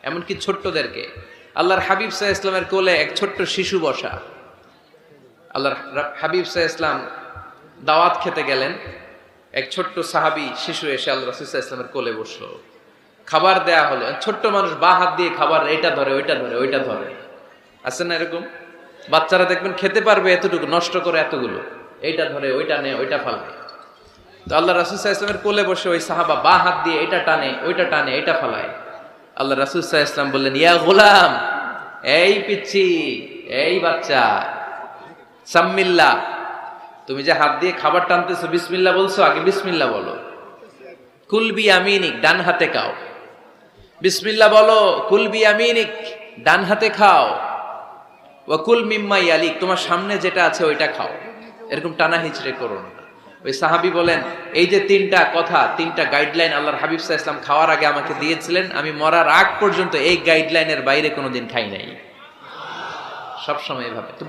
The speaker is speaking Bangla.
এমনকি ছোট্টদেরকে। আল্লাহর হাবিব সাল্লাল্লাহু আলাইহি ইসলামের কোলে এক ছোট্ট শিশু বসা। আল্লাহর হাবিব সাল্লাল্লাহু আলাইহি ইসলাম দাওয়াত খেতে গেলেন, এক ছোট্ট সাহাবী শিশু এসে আল্লাহ রাসূল সাল্লাল্লাহু আলাইহি ইসলামের কোলে বসলো। খাবার দেয়া হলো, ছোট্ট মানুষ বা হাত দিয়ে খাবার এটা ধরে ওইটা ধরে ওইটা ধরে, আছে না এরকম? বাচ্চারা দেখবেন খেতে পারবে এতটুকু, নষ্ট করে এতগুলো, এইটা ধরে ওইটা নেয় ওইটা ফালায়। তো আল্লাহ রাসূল সাল্লাল্লাহু আলাইহি ইসলামের কোলে বসে ওই সাহাবা বা হাত দিয়ে এটা টানে ওইটা টানে এটা ফালায়। আল্লাহ রাসূল সাল্লাল্লাহু আলাইহি ইসলাম বললেন, ইয়া গোলাম, এই পিচ্চি, এই বাচ্চা, সাম্মিল্লাহ, তুমি যে হাত দিয়ে খাবার টানতেছো বিসমিল্লাহ বলছো, আগে বিসমিল্লাহ বলো। কুল বিয়ামিনিক, ডান হাতে খাও। বিসমিল্লাহ বলো, কুল বিয়ামিনিক, ডান হাতে খাও। ওয়া কুল মিম্মা ইয়ালিক, তোমার সামনে যেটা আছে ওইটা খাও। এরকম টানা হিচড়ে করো না। ওই সাহাবী বলেন, এই যে তিনটা কথা, তিনটা গাইডলাইন আল্লাহর হাবিব সাল্লাল্লাহু আলাইহি ওয়াসাল্লাম খাওয়ার আগে আমাকে দিয়েছিলেন, আমি মরার আগ পর্যন্ত এই গাইডলাইনের বাইরে কোনোদিন খাই নাই, সবসময় এভাবে। তো